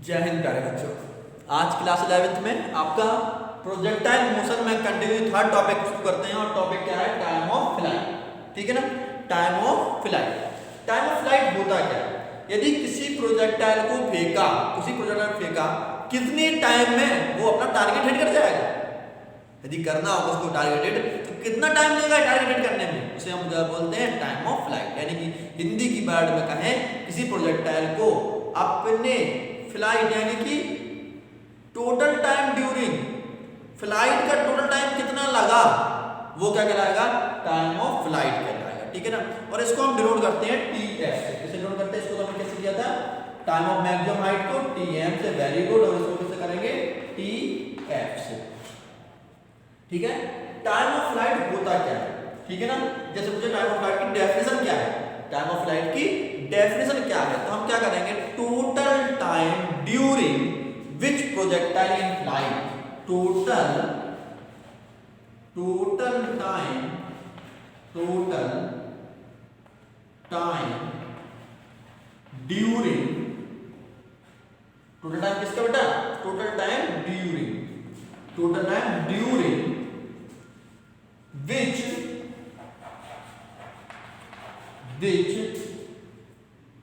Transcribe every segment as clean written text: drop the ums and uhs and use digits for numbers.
जय हिंद प्यारे बच्चों। आज क्लास 11th में आपका प्रोजेक्टाइल मोशन में कंटिन्यू थर्ड टॉपिक शुरू करते हैं और टॉपिक क्या है? Time of flight. ठीक है ना, time of flight. Time of flight होता क्या है? यदि किसी प्रोजेक्टाइल को फेंका, कितने टाइम में वो अपना टारगेट हिट कर जाएगा? यदि करना होगा उसको टारगेटेड तो कितना टाइम लेगा टारगेटेड करने में? उसे हम क्या बोलते हैं? Time of flight. यानी कि हिंदी की वर्ड में कहें, किसी प्रोजेक्टाइल को अपने फ्लाइट यानी कि टोटल टाइम ड्यूरिंग फ्लाइट का टोटल टाइम कितना लगा, वो क्या कहलाएगा? टाइम ऑफ फ्लाइट कहलाएगा। ठीक है ना, और इसको हम डिनोट करते हैं टीएफ से। कैसे डिनोट करते हैं इसको? तो हमने कैसे किया था? टाइम ऑफ मैक्सिमम हाइट को टीएम से, वेरी गुड। और इसको कैसे करेंगे? टीएफ से। ठीक है, टाइम ऑफ फ्लाइट होता क्या है? ठीक है ना, जैसे मुझे टाइम ऑफ फ्लाइट की डेफिनेशन क्या है, टाइम ऑफ फ्लाइट की डेफिनेशन क्या है, तो हम क्या करेंगे? Total time during which projectile in flight, total time during, total time किसका बेटा? Total time during which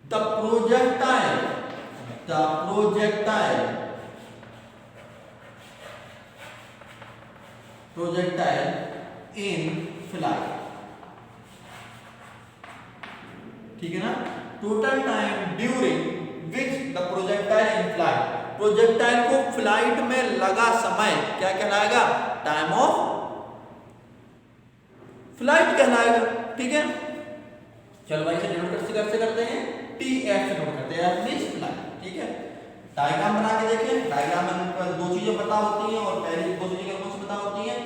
the projectile in flight। ठीक है ना, total time during which the projectile in flight, projectile को फ्लाइट में लगा समय क्या कहलाएगा? टाइम ऑफ फ्लाइट कहलाएगा। ठीक है, चलो भाई से डिनोट कैसे करते हैं? टीएफ से डिनोट करते हैं, मींस फ्लाइट। ठीक है, डायग्राम बना के देखें। डायग्राम में दो चीजें पता होती हैं, और पहली दो चीजें कौन सी पता होती हैं?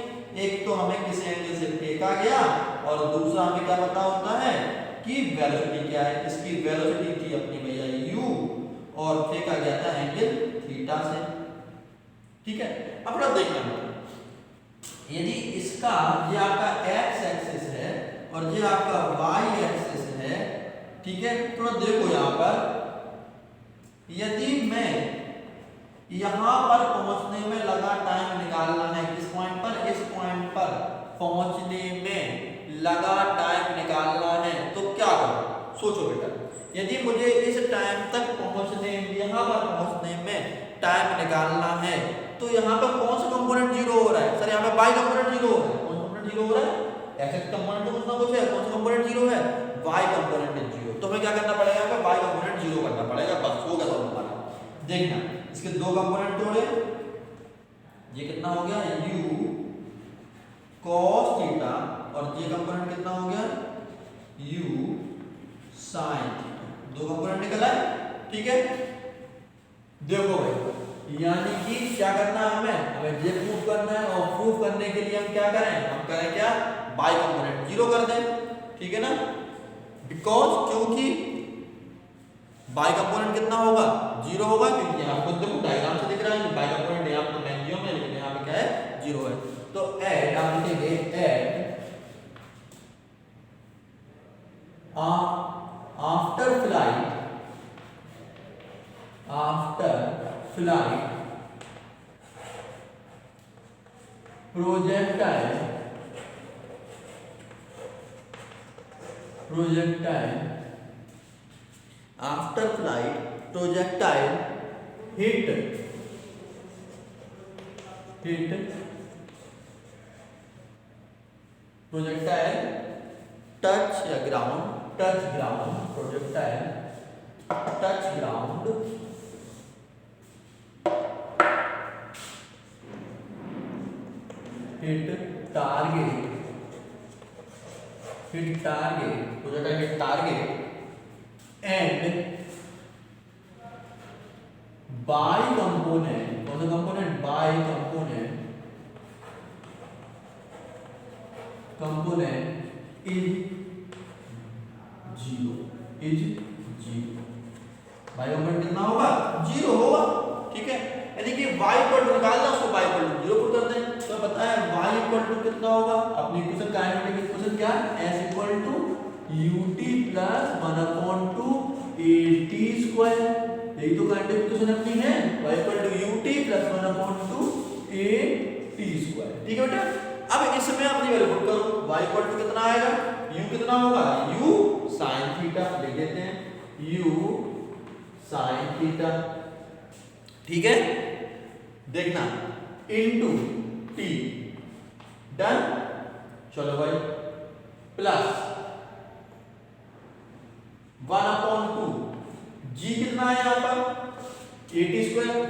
एक तो हमें किस एंगल से फेंका गया, और दूसरा हमें क्या पता होता है कि वेलोसिटी क्या है। इसकी वेलोसिटी थी अपनी भैया u, और फेंका गया था एंगल थीटा से। ठीक है, अब थोड़ा देखना, यदि इसका ये आपका x एक्सिस है और ये आपका y एक्सिस है, ठीक है, थोड़ा देखो यहां पर, यदि मैं यहां पर पहुंचने में लगा टाइम निकालना है, किस पॉइंट पर? इस पॉइंट पर पहुंचने में लगा टाइम निकालना है, तो क्या करूं? सोचो बेटा, यदि मुझे इस टाइम तक पहुंचने, यहां पर पहुंचने में टाइम निकालना है, तो यहाँ पर कौन सा कंपोनेंट जीरो हो रहा है? सर यहाँ पे y कंपोनेंट जीरो हो रहा है। कौन सा कंपोनेंट जीरो हो रहा है? x कंपोनेंट तो कुछ ना कुछ है, कौन सा कंपोनेंट जीरो है? y कंपोनेंट है जीरो। तो हमें क्या करना पड़ेगा? यहाँ पे y कंपोनेंट जीरो करना पड़ेगा, बस हो गया सब हमारा। देखना, इसके दो कंपोनेंट जोड़े, ये कितना हो गया? u cos थीटा, और ये कंपोनेंट कितना हो गया? u sin theta. दो कंपोनेंट निकला है। ठीक है, देखो भाई, यानी कि क्या करना है हमें ये प्रूफ करना है, और प्रूफ करने के लिए हम क्या करें? हम करें क्या? y कंपोनेंट जीरो कर दें। ठीक है ना, बिकॉज क्योंकि y कंपोनेंट कितना होगा? जीरो होगा, क्योंकि यहाँ खुद देखो डायग्राम से दिख रहा है y कंपोनेंट यहाँ पर मैक्सिमम है, लेकिन यहाँ पे क्या है? जीरो है। तो ऐड आप लिखेंगे, add after flight projectile after flight projectile hit projectile touch ground, projectile touch ground, hit target, projectile hit target, and by component, कौन सा component? by component is zero, by component कितना होगा? Zero होगा। ठीक है, यानी कि y इक्वल टू निकालना, उसको y equal to zero put कर दें, तो बताया y इक्वल टू कितना होगा? अपनी इक्वेशन काइनेमेटिक इक्वेशन क्या है? s equal to ut plus 1/2 at square. यही तो काइनेटिक इक्वेशन अपनी है, y equal to ut plus 1/2 at²। ठीक है बेटा, अब इसमें अपनी वैल्यू पुट करो, y इक्वल टू कितना आएगा, u कितना होगा, u sin थीटा लिख देते हैं, u sin थीटा। ठीक है, देखना इनटू t, डन। चलो भाई, प्लस 1/2 g कितना है यहाँ पर at²,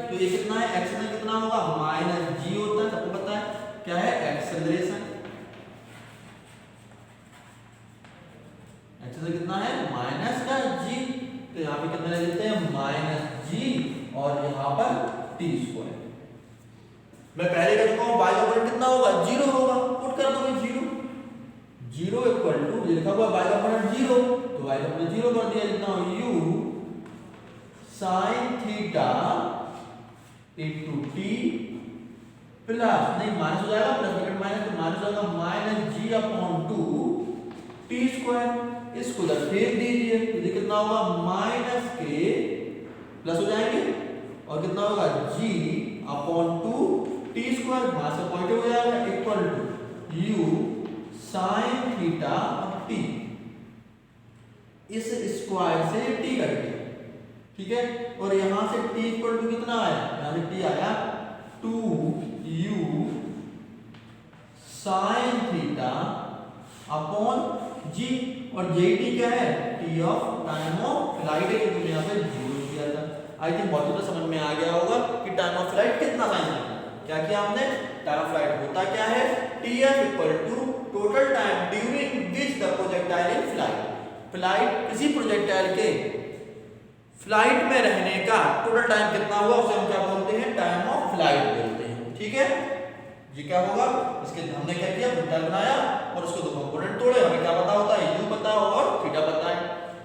तो ये कितना है, एक्सेलरेशन कितना होगा, माइनस g होता है, सबको पता है क्या है, एक्सेलरेशन। एक्सेलरेशन कितना है, माइनस का g, तो यहाँ पे कितना ले लेते हैं, माइनस g, और यहाँ पर t²। मैं पहले कह चुका हूँ y का फलन कितना होगा, 0 होगा, पुट कर दो 0 इक्वल टू, ये लिखा हुआ y का फलन 0, तो y का फलन 0 कर दिया, जितना u sin theta into t plus, नहीं माइनस हो जाएगा, प्लस ब्रैकेट माइनस, तो माइनस हो जाएगा माइनस g/2 t²। इसको उधर फेंक दीजिए, तो ये कितना होगा, माइनस के प्लस हो जाएंगे, और कितना होगा g/2 t², वहां से पॉजिटिव हो जाएगा, equal to u sin theta t, इस स्क्वायर से t कट गया। ठीक है, और यहां से t इक्वल टू कितना आया, यहां से t आया 2u sin theta upon g, और j क्या है, t of time of flight है, क्योंकि यहां पे 0 किया था। आई थिंक बहुत तो समझ में आ गया होगा कि टाइम ऑफ फ्लाइट कितना साइन है। क्या किया हमने, टाइम ऑफ फ्लाइट होता क्या है, tf equal to total time during which the projectile in flight. Flight, किसी प्रोजेक्टाइल के फ्लाइट में रहने का टोटल टाइम कितना हुआ, उसे हम क्या बोलते हैं, टाइम ऑफ फ्लाइट बोलते हैं। ठीक है, ये क्या होगा, इसके हमने क्या किया, प्रोजेक्टाइल बनाया और उसके दो कंपोनेंट तोड़े, हमें क्या पता होता है, u पता और थीटा पता है।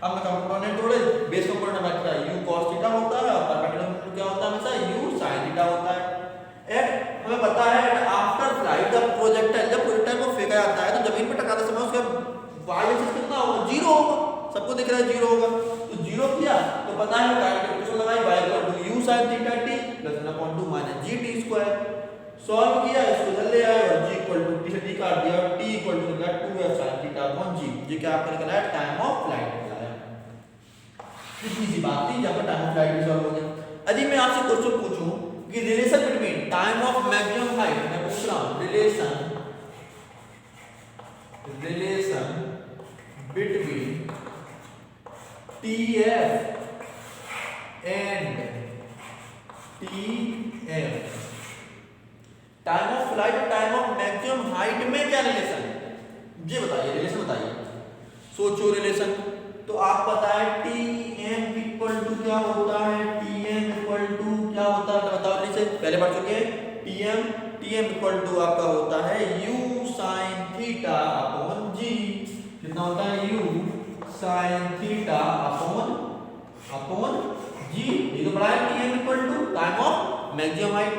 हमने कंपोनेंट तोड़े, बेस कंपोनेंट हमारा क्या, u cos थीटा होता है, और परपेंडिकुलर कंपोनेंट क्या होता है, हमेशा u sin थीटा होता है। हमें पता है आफ्टर फ्लाइट द प्रोजेक्टाइल, जब प्रोजेक्टाइल को फेंका जाता है तो जमीन पर टकराते समय उसका y एक्सिस कितना होगा, 0 होगा, सबको दिख रहा है 0 होगा, तो 0 किया तो पता है काइनेटिक इक्वेशन लगाई, y equal to u sin theta t plus 1/2 minus g t²। Solve किया, इसको इधर ले आए और g इक्वल टू t से t काट दिया, और t इक्वल टू निकला 2f sin theta upon g, ये क्या आपका निकला है, टाइम ऑफ फ्लाइट निकला है। इतनी सी बात थी, जहां पर टाइम ऑफ फ्लाइट भी सॉल्व हो गया। यदि मैं आपसे क्वेश्चन पूछूं कि relation between time of maximum height, मैं पूछ रहा हूं relation between tf and tf, time of flight और टाइम ऑफ मैक्सिमम हाइट में क्या रिलेशन है, ये बताइए, रिलेशन बताइए, सोचो रिलेशन। तो आप पता है tm इक्वल टू क्या होता है, tm इक्वल टू क्या होता है, बताओ रिलेशन, पहले पढ़ चुके हैं। tm इक्वल टू आपका होता है u sin theta upon g, कितना होता है, u sin theta upon g, ये तो पढ़ा है, tm equal to time of maximum height.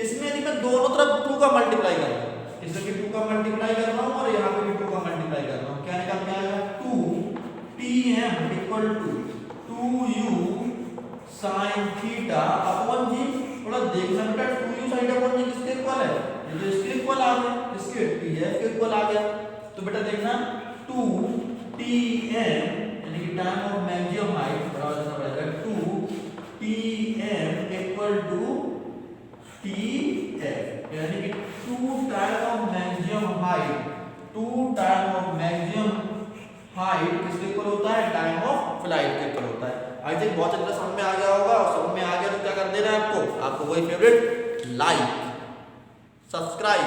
इसमें यदि मैं दोनों तरफ 2 का मल्टीप्लाई कर रहा हूं, इसमें भी 2 का मल्टीप्लाई कर रहा हूं और यहाँ पे भी 2 का मल्टीप्लाई कर रहा हूं, क्या निकल के आएगा, 2tm equal to 2u sin theta upon g। थोड़ा देखना बेटा, 2u sin अपॉन g किसके इक्वल है, ये तो इसके इक्वल आ गया, इसके tf के इक्वल आ गया। तो बेटा देखना 2tm यानी कि टाइम ऑफ मैक्सिमम हाइट बराबर करना पड़ेगा 2tm इक्वल टू tf, यानी कि 2 time of maximum height, 2 time of maximum height किसके इक्वल होता है, टाइम ऑफ फ्लाइट के इक्वल होता है। आई थिंक बहुत अच्छा समझ में आ गया होगा, और समझ में आ गया तो क्या कर देना है आपको वही फेवरेट लाइक, सब्सक्राइब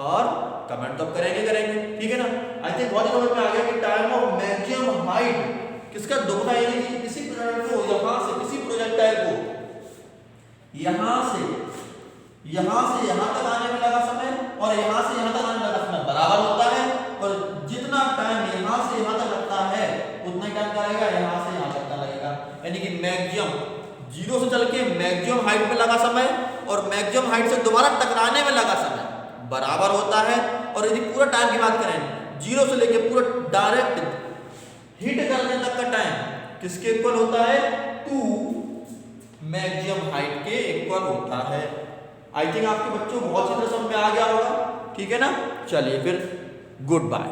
और कमेंट तो करेंगे, ठीक है ना। आई थिंक बहुत समझ में आ गया कि टाइम ऑफ मैक्सिमम हाइट किसका दोगुना, यानी कि किसी प्रोजेक्टाइल को यहां से, किसी प्रोजेक्टाइल को यहां से यहां तक आने में लगा समय और यहां से यहां तक आने में लगा समय बराबर होता है, और जितना टाइम यहां से यहां तक लगता है उतना ही टाइम क्या लगेगा, यहां से यहां तक का लगेगा। यानी कि मैक्सिमम 0 से चल के मैक्सिमम हाइट में लगा समय और मैक्सिमम हाइट से दोबारा टकराने में लगा समय बराबर होता है। और यदि पूरा टाइम की बात करें, 0 से लेके पूरा डायरेक्ट हिट करने तक का टाइम किसके इक्वल होता है, 2 मैक्सिमम हाइट के इक्वल होता है। आई थिंक आपके बच्चों बहुत अच्छी तरह समझ में आ गया होगा, ठीक है ना। चलिए फिर गुड बाय।